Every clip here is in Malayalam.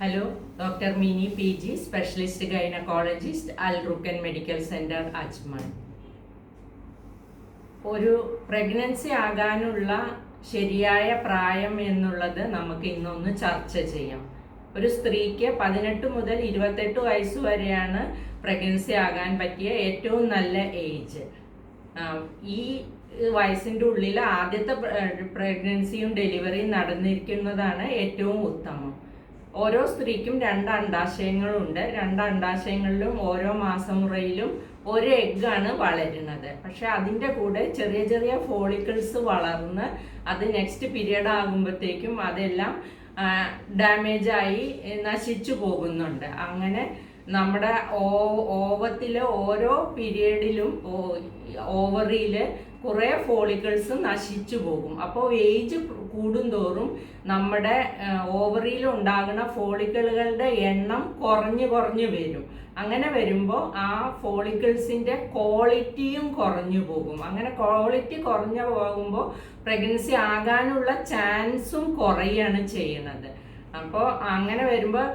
Hello, doctor Mini PG, specialist gynaecologist, Al Rukan medical centre, Ajman. ഒരു പ്രഗ്നൻസി ആകാനുള്ള ശരിയായ പ്രായം എന്നുള്ളത് നമുക്ക് ഇന്നൊന്ന് ചർച്ച ചെയ്യാം. ഒരു സ്ത്രീക്ക് 18 മുതൽ 28 വയസ്സ് വരെയാണ് പ്രഗ്നൻസി ആകാൻ പറ്റിയ ഏറ്റവും നല്ല ഏജ്. ഈ വയസ്സിൻ്റെ ഉള്ളിൽ ആദ്യത്തെ പ്രഗ്നൻസിയും ഡെലിവറിയും നടന്നിരിക്കുന്നതാണ് ഏറ്റവും ഉത്തമം. ഓരോ സ്ത്രീക്കും 2 അണ്ഡാശയങ്ങളുണ്ട്. 2 അണ്ഡാശയങ്ങളിലും ഓരോ മാസമുറയിലും ഒരു എഗ്ഗാണ് വളരുന്നത്. പക്ഷെ അതിൻ്റെ കൂടെ ചെറിയ ചെറിയ ഫോളിക്കിൾസ് വളർന്ന് അത് നെക്സ്റ്റ് പീരിയഡ് ആകുമ്പോഴത്തേക്കും അതെല്ലാം ഡാമേജായി നശിച്ചു പോകുന്നുണ്ട്. അങ്ങനെ നമ്മുടെ ഓവത്തിലെ ഓരോ പീരിയഡിലും ഓവറിയിൽ കുറേ ഫോളിക്കിൾസ് നശിച്ചു പോകും. അപ്പോൾ ഏജ് കൂടുന്തോറും നമ്മുടെ ഓവറിയിൽ ഉണ്ടാകുന്ന ഫോളിക്കിളുകളുടെ എണ്ണം കുറഞ്ഞു വരും. അങ്ങനെ വരുമ്പോൾ ആ ഫോളിക്കിൾസിൻ്റെ ക്വാളിറ്റിയും കുറഞ്ഞു പോകും. അങ്ങനെ ക്വാളിറ്റി കുറഞ്ഞു പോകുമ്പോൾ പ്രഗ്നൻസി ആകാനുള്ള ചാൻസും കുറയാണ് ചെയ്യുന്നത്. അപ്പോൾ അങ്ങനെ വരുമ്പോൾ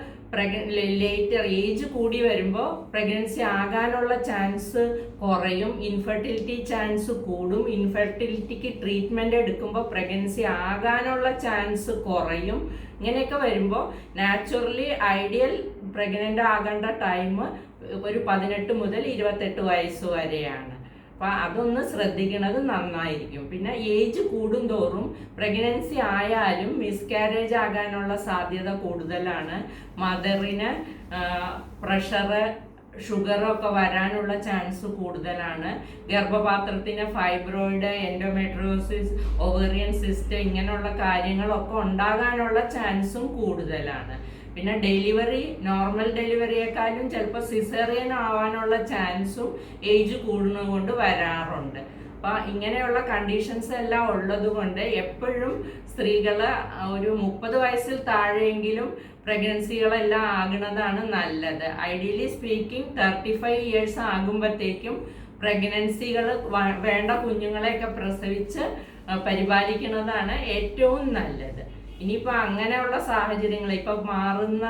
ലേറ്റർ ഏജ് കൂടി വരുമ്പോൾ പ്രഗ്നൻസി ആകാനുള്ള ചാൻസ് കുറയും, ഇൻഫെർട്ടിലിറ്റി ചാൻസ് കൂടും. ഇൻഫെർട്ടിലിറ്റിക്ക് ട്രീറ്റ്മെൻറ്റ് എടുക്കുമ്പോൾ പ്രഗ്നൻസി ആകാനുള്ള ചാൻസ് കുറയും. ഇങ്ങനെയൊക്കെ വരുമ്പോൾ നാച്ചുറലി ഐഡിയൽ പ്രഗ്നൻ്റ് ആകേണ്ട ടൈം ഒരു 18 മുതൽ 28 വയസ്സ് വരെയാണ്. അപ്പം അതൊന്ന് ശ്രദ്ധിക്കുന്നത് നന്നായിരിക്കും. പിന്നെ ഏജ് കൂടുന്തോറും പ്രഗ്നൻസി ആയാലും മിസ്കാരേജ് ആകാനുള്ള സാധ്യത കൂടുതലാണ്. മദറിന് പ്രഷറ്, ഷുഗറൊക്കെ വരാനുള്ള ചാൻസ് കൂടുതലാണ്. ഗർഭപാത്രത്തിന് ഫൈബ്രോയിഡ്, എൻഡോമെട്രിയോസിസ്, ഒവേറിയൻ സിസ്റ്റ് ഇങ്ങനെയുള്ള കാര്യങ്ങളൊക്കെ ഉണ്ടാകാനുള്ള ചാൻസും കൂടുതലാണ്. പിന്നെ ഡെലിവറി നോർമൽ ഡെലിവറിയേക്കാളും ചിലപ്പോൾ സിസേറിയൻ ആവാനുള്ള ചാൻസും ഏജ് കൂടുന്നതുകൊണ്ട് വരാറുണ്ട്. അപ്പോൾ ഇങ്ങനെയുള്ള കണ്ടീഷൻസ് എല്ലാം ഉള്ളത് കൊണ്ട് എപ്പോഴും സ്ത്രീകൾ ഒരു 30 വയസ്സിൽ താഴെയെങ്കിലും പ്രഗ്നൻസികളെല്ലാം ആകുന്നതാണ് നല്ലത്. ഐഡിയലി സ്പീക്കിംഗ് 35 ഇയേഴ്സ് ആകുമ്പോഴത്തേക്കും പ്രഗ്നൻസികൾ വേണ്ട കുഞ്ഞുങ്ങളെയൊക്കെ പ്രസവിച്ച് പരിപാലിക്കുന്നതാണ് ഏറ്റവും നല്ലത്. ഇനിയിപ്പോൾ അങ്ങനെയുള്ള സാഹചര്യങ്ങൾ ഇപ്പം മാറുന്ന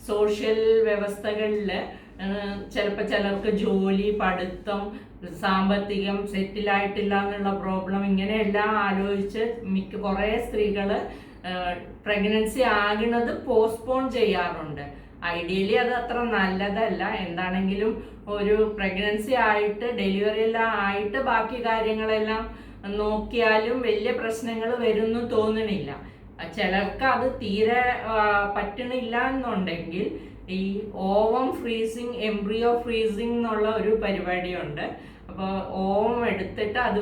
സോഷ്യൽ വ്യവസ്ഥകളിൽ ചിലപ്പോൾ ചിലർക്ക് ജോലി, പഠിത്തം, സാമ്പത്തികം സെറ്റിലായിട്ടില്ല എന്നുള്ള പ്രോബ്ലം ഇങ്ങനെയെല്ലാം ആലോചിച്ച് കുറേ സ്ത്രീകൾ പ്രഗ്നൻസി ആകുന്നത് പോസ്റ്റ്പോൺ ചെയ്യാറുണ്ട്. ഐഡിയലി അത് അത്ര നല്ലതല്ല. എന്താണെങ്കിലും ഒരു പ്രഗ്നൻസി ആയിട്ട് ഡെലിവറി എല്ലാം ആയിട്ട് ബാക്കി കാര്യങ്ങളെല്ലാം നോക്കിയാലും വലിയ പ്രശ്നങ്ങൾ വരുമെന്ന് തോന്നണില്ല. ചിലർക്ക് അത് തീരെ പറ്റണില്ല എന്നുണ്ടെങ്കിൽ ഈ ഓവം ഫ്രീസിങ്, എംബ്രിയോ ഫ്രീസിങ് എന്നുള്ള ഒരു പരിപാടിയുണ്ട്. അപ്പോൾ ഓവം എടുത്തിട്ട് അത്